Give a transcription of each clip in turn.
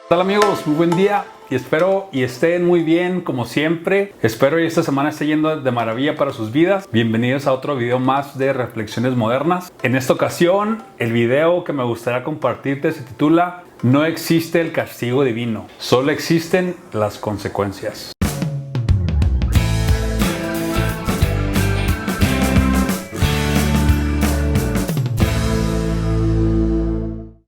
Hola amigos, muy buen día y espero y estén muy bien como siempre. Espero y esta semana esté yendo de maravilla para sus vidas. Bienvenidos a otro video más de Reflexiones Modernas. En esta ocasión, el video que me gustaría compartirte se titula No existe el castigo divino, solo existen las consecuencias.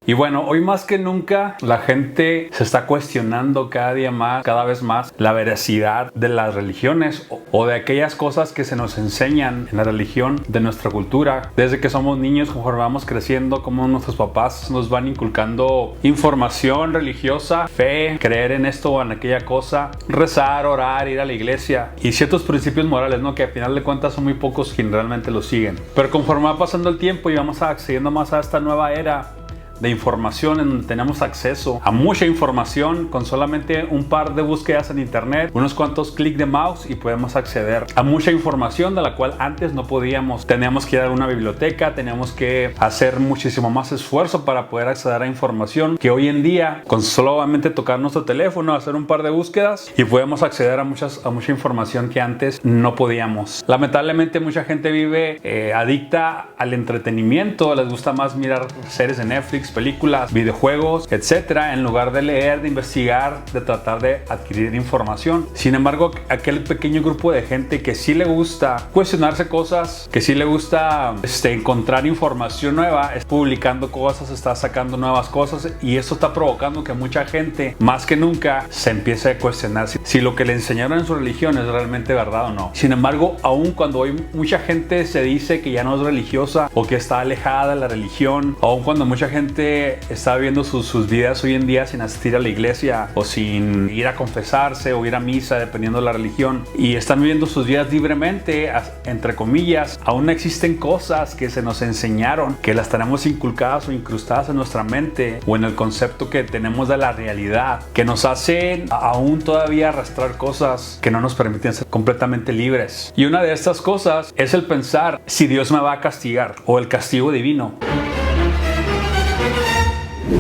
Y bueno, hoy más que nunca la gente se está cuestionando cada día más, cada vez más, la veracidad de las religiones o de aquellas cosas que se nos enseñan en la religión de nuestra cultura. Desde que somos niños, conforme vamos creciendo, como nuestros papás nos van inculcando información religiosa, fe, creer en esto o en aquella cosa, rezar, orar, ir a la iglesia y ciertos principios morales, ¿no? Que al final de cuentas son muy pocos quienes realmente los siguen. Pero conforme va pasando el tiempo y vamos accediendo más a esta nueva era de información en donde tenemos acceso a mucha información con solamente un par de búsquedas en internet, unos cuantos clics de mouse y podemos acceder a mucha información de la cual antes no podíamos. Teníamos que ir a una biblioteca, teníamos que hacer muchísimo más esfuerzo para poder acceder a información que hoy en día con solamente tocar nuestro teléfono, hacer un par de búsquedas y podemos acceder a mucha información que antes no podíamos. Lamentablemente mucha gente vive adicta al entretenimiento, les gusta más mirar series de Netflix, películas, videojuegos, etcétera, en lugar de leer, de investigar, de tratar de adquirir información. Sin embargo, aquel pequeño grupo de gente que sí le gusta cuestionarse cosas, que sí le gusta encontrar información nueva, es publicando cosas, está sacando nuevas cosas y eso está provocando que mucha gente, más que nunca, se empiece a cuestionar si lo que le enseñaron en su religión es realmente verdad o no. Sin embargo, aún cuando hoy mucha gente se dice que ya no es religiosa o que está alejada de la religión, aún cuando mucha gente está viviendo sus vidas hoy en día sin asistir a la iglesia o sin ir a confesarse o ir a misa, dependiendo de la religión, y están viviendo sus vidas libremente, entre comillas, aún existen cosas que se nos enseñaron, que las tenemos inculcadas o incrustadas en nuestra mente o en el concepto que tenemos de la realidad, que nos hacen aún todavía arrastrar cosas que no nos permiten ser completamente libres. Y una de estas cosas es el pensar si Dios me va a castigar o el castigo divino.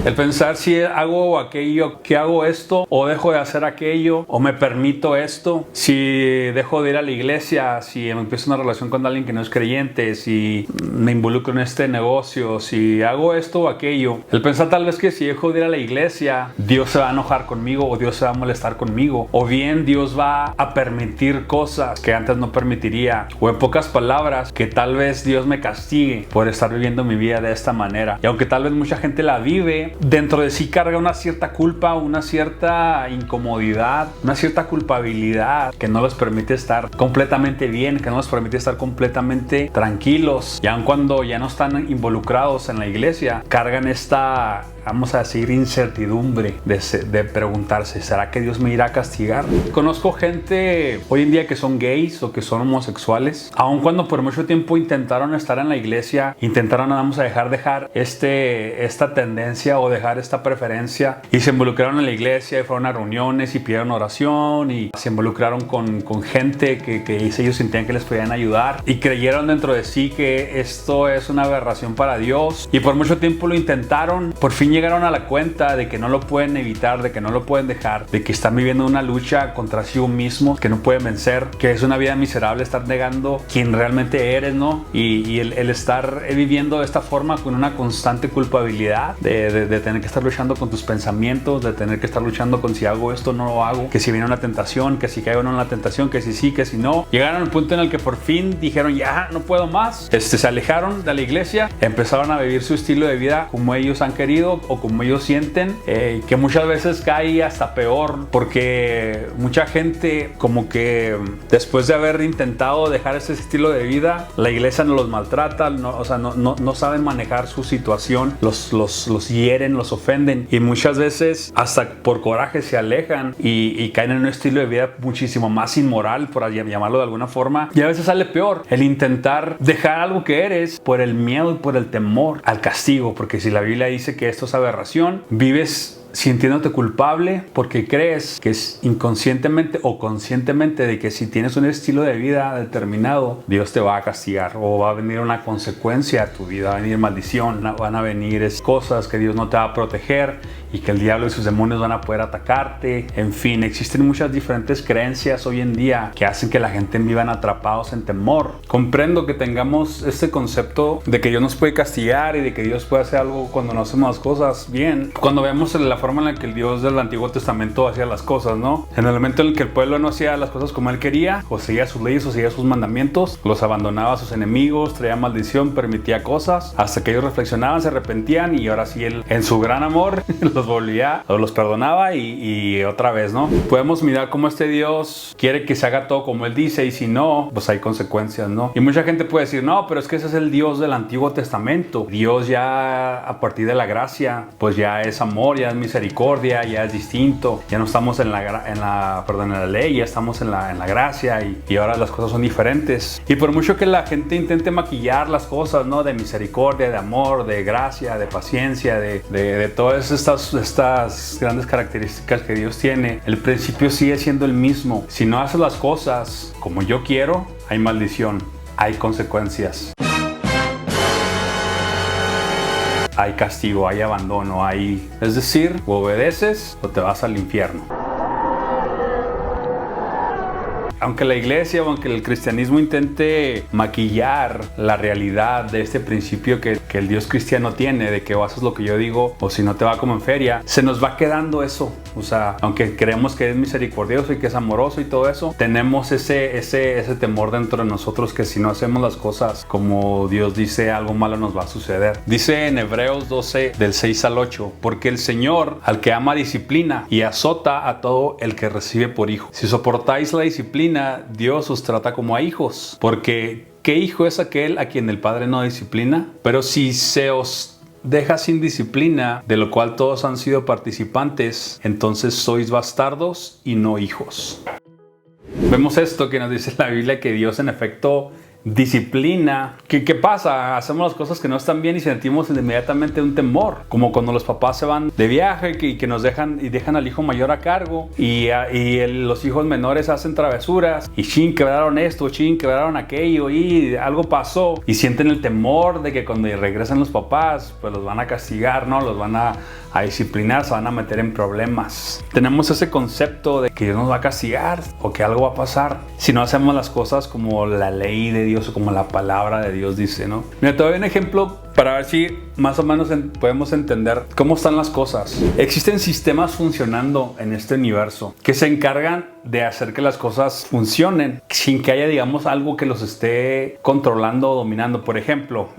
El pensar si hago aquello, que hago esto o dejo de hacer aquello o me permito esto, si dejo de ir a la iglesia, si empiezo una relación con alguien que no es creyente, si me involucro en este negocio, si hago esto o aquello. El pensar tal vez que si dejo de ir a la iglesia, Dios se va a enojar conmigo o Dios se va a molestar conmigo, o bien Dios va a permitir cosas que antes no permitiría, o en pocas palabras, que tal vez Dios me castigue por estar viviendo mi vida de esta manera. Y aunque tal vez mucha gente la vive, dentro de sí carga una cierta culpa, una cierta incomodidad, una cierta culpabilidad que no les permite estar completamente bien, que no les permite estar completamente tranquilos. Y aun cuando ya no están involucrados en la iglesia, cargan esta, vamos a decir, incertidumbre de preguntarse, ¿será que Dios me irá a castigar? Conozco gente hoy en día que son gays o que son homosexuales, aun cuando por mucho tiempo intentaron estar en la iglesia, intentaron, vamos a dejar esta tendencia o dejar esta preferencia y se involucraron en la iglesia y fueron a reuniones y pidieron oración y se involucraron con gente que ellos sentían que les podían ayudar y creyeron dentro de sí que esto es una aberración para Dios y por mucho tiempo lo intentaron. Por fin llegaron a la cuenta de que no lo pueden evitar, de que no lo pueden dejar, de que están viviendo una lucha contra sí mismos, que no pueden vencer, que es una vida miserable estar negando quién realmente eres, ¿no? Y el estar viviendo de esta forma con una constante culpabilidad de tener que estar luchando con tus pensamientos, de tener que estar luchando con si hago esto o no lo hago, que si viene una tentación, que si caigo o no en la tentación, que si sí, que si no. Llegaron al punto en el que por fin dijeron ya no puedo más, se alejaron de la iglesia, empezaron a vivir su estilo de vida como ellos han querido o como ellos sienten, que muchas veces cae hasta peor porque mucha gente como que después de haber intentado dejar ese estilo de vida, la iglesia no los maltrata, no saben manejar su situación, los hieren, los ofenden y muchas veces hasta por coraje se alejan y caen en un estilo de vida muchísimo más inmoral, por llamarlo de alguna forma, y a veces sale peor el intentar dejar algo que eres por el miedo y por el temor al castigo, porque si la Biblia dice que esto es aberración, vives sintiéndote culpable porque crees que es inconscientemente o conscientemente de que si tienes un estilo de vida determinado, Dios te va a castigar o va a venir una consecuencia a tu vida, va a venir maldición, van a venir cosas que Dios no te va a proteger y que el diablo y sus demonios van a poder atacarte. En fin, existen muchas diferentes creencias hoy en día que hacen que la gente vivan atrapados en temor. Comprendo que tengamos este concepto de que Dios nos puede castigar y de que Dios puede hacer algo cuando no hacemos las cosas bien. Cuando vemos la forma en la que el Dios del Antiguo Testamento hacía las cosas, ¿no? En el momento en el que el pueblo no hacía las cosas como él quería, o seguía sus leyes o seguía sus mandamientos, los abandonaba a sus enemigos, traía maldición, permitía cosas, hasta que ellos reflexionaban, se arrepentían y ahora sí él, en su gran amor, los volvía o los perdonaba y otra vez, ¿no? Podemos mirar cómo este Dios quiere que se haga todo como él dice y si no, pues hay consecuencias, ¿no? Y mucha gente puede decir, no, pero es que ese es el Dios del Antiguo Testamento. Dios ya a partir de la gracia, pues ya es amor, ya es misericordia, ya es distinto. Ya no estamos en la ley, ya estamos en la gracia y ahora las cosas son diferentes. Y por mucho que la gente intente maquillar las cosas, ¿no? De misericordia, de amor, de gracia, de paciencia, de todas estas grandes características que Dios tiene, el principio sigue siendo el mismo. Si no haces las cosas como yo quiero, hay maldición, hay consecuencias, hay castigo, hay abandono, es decir, o obedeces o te vas al infierno. Aunque la iglesia o aunque el cristianismo intente maquillar la realidad de este principio que el Dios cristiano tiene, de que o haces lo que yo digo o si no te va como en feria, se nos va quedando eso. O sea, aunque creemos que es misericordioso y que es amoroso y todo eso, tenemos ese temor dentro de nosotros que si no hacemos las cosas como Dios dice, algo malo nos va a suceder. Dice en Hebreos 12 del 6 al 8, porque el Señor al que ama disciplina y azota a todo el que recibe por hijo. Si soportáis la disciplina, Dios os trata como a hijos, porque ¿qué hijo es aquel a quien el Padre no disciplina? Pero si se os deja sin disciplina, de lo cual todos han sido participantes, entonces sois bastardos y no hijos. Vemos esto que nos dice la Biblia, que Dios en efecto disciplina. ¿Qué pasa? Hacemos las cosas que no están bien y sentimos inmediatamente un temor, como cuando los papás se van de viaje y que nos dejan al hijo mayor a cargo y los hijos menores hacen travesuras y quebraron esto, quebraron aquello y algo pasó y sienten el temor de que cuando regresen los papás pues los van a castigar, ¿no? Los van a disciplinar, se van a meter en problemas. Tenemos ese concepto de que Dios nos va a castigar o que algo va a pasar si no hacemos las cosas como la ley de Dios o como la palabra de Dios dice, ¿no? Mira, te doy un ejemplo para ver si más o menos podemos entender cómo están las cosas. Existen sistemas funcionando en este universo que se encargan de hacer que las cosas funcionen sin que haya, digamos, algo que los esté controlando o dominando. Por ejemplo,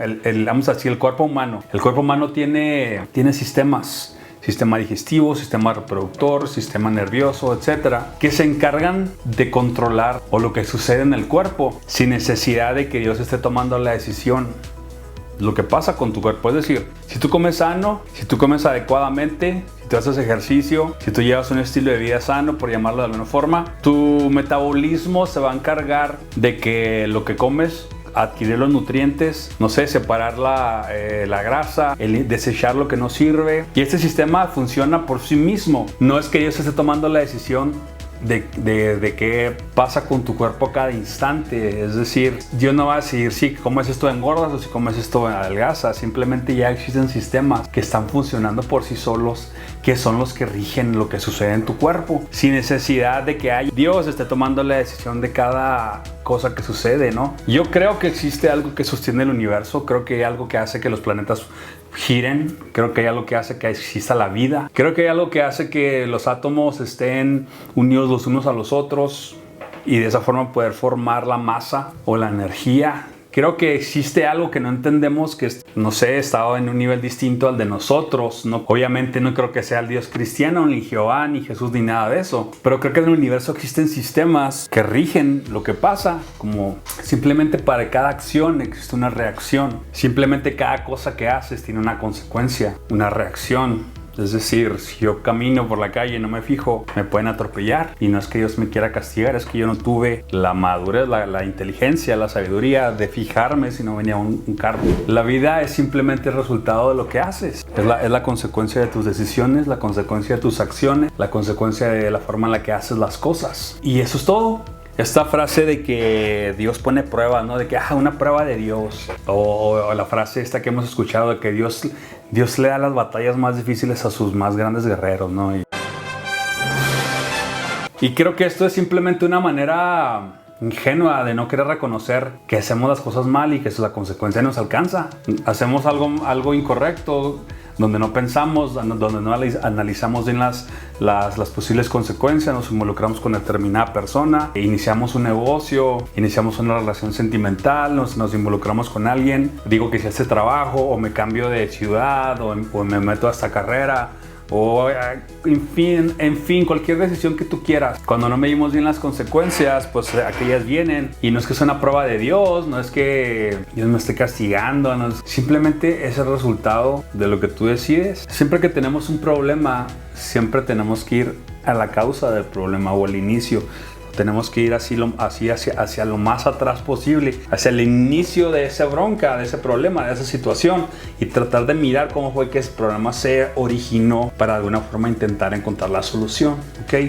vamos a decir, el cuerpo humano. El cuerpo humano tiene sistemas. Sistema digestivo, sistema reproductor, sistema nervioso, etcétera, que se encargan de controlar o lo que sucede en el cuerpo sin necesidad de que Dios esté tomando la decisión. Lo que pasa con tu cuerpo, es decir, si tú comes sano, si tú comes adecuadamente, si tú haces ejercicio, si tú llevas un estilo de vida sano, por llamarlo de alguna forma, tu metabolismo se va a encargar de que lo que comes, adquirir los nutrientes, no sé, separar la grasa, desechar lo que no sirve. Y este sistema funciona por sí mismo. No es que Dios esté tomando la decisión de qué pasa con tu cuerpo cada instante. Es decir, Dios no va a decidir si comes esto engordas o si comes esto adelgazas. Simplemente ya existen sistemas que están funcionando por sí solos, que son los que rigen lo que sucede en tu cuerpo, sin necesidad de que Dios esté tomando la decisión de cada cosa que sucede, ¿no? Yo creo que existe algo que sostiene el universo, creo que hay algo que hace que los planetas giren, creo que hay algo que hace que exista la vida, creo que hay algo que hace que los átomos estén unidos los unos a los otros y de esa forma poder formar la masa o la energía. Creo que existe algo que no entendemos, que no sé, está en un nivel distinto al de nosotros. No, obviamente no creo que sea el Dios cristiano, ni Jehová, ni Jesús, ni nada de eso. Pero creo que en el universo existen sistemas que rigen lo que pasa. Como simplemente para cada acción existe una reacción. Simplemente cada cosa que haces tiene una consecuencia, una reacción. Es decir, si yo camino por la calle y no me fijo, me pueden atropellar. Y no es que Dios me quiera castigar, es que yo no tuve la madurez, la inteligencia, la sabiduría de fijarme si no venía un carro. La vida es simplemente el resultado de lo que haces. Es la consecuencia de tus decisiones, la consecuencia de tus acciones, la consecuencia de la forma en la que haces las cosas. Y eso es todo. Esta frase de que Dios pone pruebas, ¿no? De que, una prueba de Dios. O la frase esta que hemos escuchado de que Dios le da las batallas más difíciles a sus más grandes guerreros, ¿no? Y creo que esto es simplemente una manera ingenua de no querer reconocer que hacemos las cosas mal y que la consecuencia nos alcanza. Hacemos algo incorrecto, donde no pensamos, donde no analizamos bien las posibles consecuencias, nos involucramos con determinada persona, iniciamos un negocio, iniciamos una relación sentimental, nos involucramos con alguien, digo que si hace trabajo, o me cambio de ciudad, o me meto a esta carrera, o en fin, cualquier decisión que tú quieras. Cuando no medimos bien las consecuencias, pues aquellas vienen. Y no es que sea una prueba de Dios, no es que Dios me esté castigando, no, simplemente es el resultado de lo que tú decides. Siempre que tenemos un problema, siempre tenemos que ir a la causa del problema o al inicio. Tenemos que ir hacia lo más atrás posible, hacia el inicio de esa bronca, de ese problema, de esa situación, y tratar de mirar cómo fue que ese problema se originó para de alguna forma intentar encontrar la solución. ¿Okay?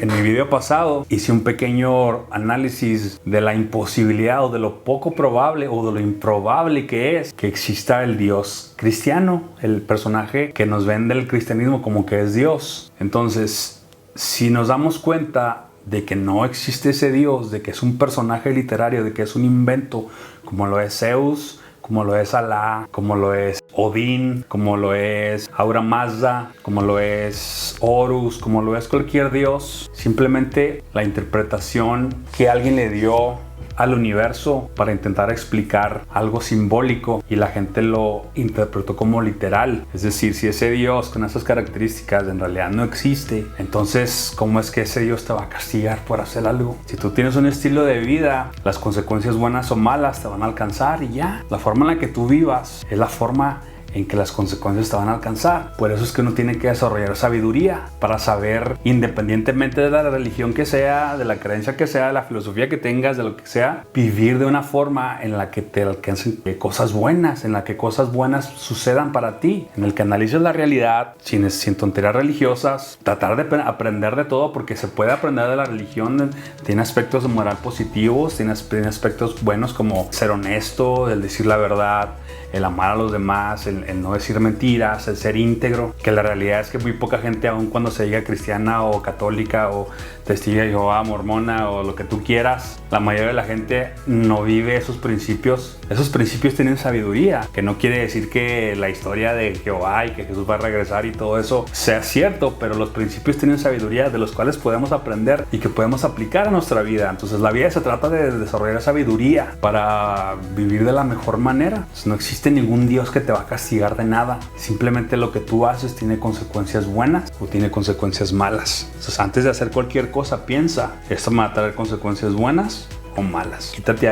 En mi video pasado hice un pequeño análisis de la imposibilidad o de lo poco probable o de lo improbable que es que exista el Dios cristiano, el personaje que nos vende el cristianismo como que es Dios. Entonces, si nos damos cuenta de que no existe ese Dios, de que es un personaje literario, de que es un invento, como lo es Zeus, como lo es Alá, como lo es Odín, como lo es Ahura Mazda, como lo es Horus, como lo es cualquier dios. Simplemente la interpretación que alguien le dio al universo para intentar explicar algo simbólico y la gente lo interpretó como literal. Es decir, si ese Dios con esas características en realidad no existe, entonces ¿cómo es que ese Dios te va a castigar por hacer algo? Si tú tienes un estilo de vida, las consecuencias buenas o malas te van a alcanzar y ya. La forma en la que tú vivas es la forma en que las consecuencias te van a alcanzar. Por eso es que uno tiene que desarrollar sabiduría para saber, independientemente de la religión que sea, de la creencia que sea, de la filosofía que tengas, de lo que sea, vivir de una forma en la que te alcancen cosas buenas, en la que cosas buenas sucedan para ti, en el que analices la realidad sin tonterías religiosas, tratar de aprender de todo, porque se puede aprender de la religión. Tiene aspectos de moral positivos, tiene aspectos buenos como ser honesto, el decir la verdad, el amar a los demás, el no decir mentiras, el ser íntegro, que la realidad es que muy poca gente, aun cuando se diga cristiana o católica o testigo de Jehová, mormona o lo que tú quieras, la mayoría de la gente no vive esos principios. Esos principios tienen sabiduría, que no quiere decir que la historia de Jehová y que Jesús va a regresar y todo eso sea cierto, pero los principios tienen sabiduría de los cuales podemos aprender y que podemos aplicar a nuestra vida. Entonces la vida se trata de desarrollar sabiduría para vivir de la mejor manera. Entonces, no existe ningún Dios que te va a castigar de nada. Simplemente lo que tú haces tiene consecuencias buenas o tiene consecuencias malas. Entonces, antes de hacer cualquier cosa, piensa, ¿esto me va a traer consecuencias buenas o malas? Quítate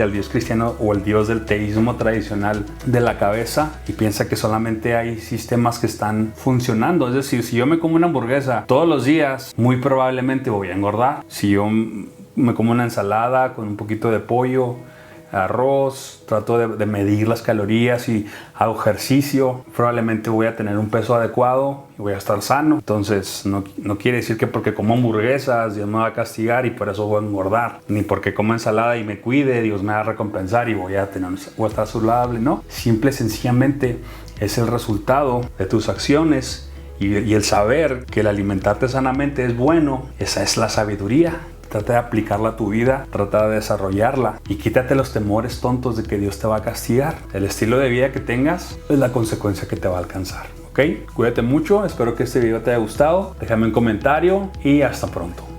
al Dios cristiano o el Dios del teísmo tradicional de la cabeza y piensa que solamente hay sistemas que están funcionando. Es decir, si yo me como una hamburguesa todos los días, muy probablemente voy a engordar. Si yo me como una ensalada con un poquito de pollo, arroz, trato de medir las calorías y hago ejercicio, probablemente voy a tener un peso adecuado y voy a estar sano. Entonces no quiere decir que porque como hamburguesas Dios me va a castigar y por eso voy a engordar, ni porque como ensalada y me cuide Dios me va a recompensar y voy a estar saludable. No, simple y sencillamente es el resultado de tus acciones y el saber que el alimentarte sanamente es bueno. Esa es la sabiduría. Trata de aplicarla a tu vida, trata de desarrollarla y quítate los temores tontos de que Dios te va a castigar. El estilo de vida que tengas es la consecuencia que te va a alcanzar. ¿Ok? Cuídate mucho, espero que este video te haya gustado. Déjame un comentario y hasta pronto.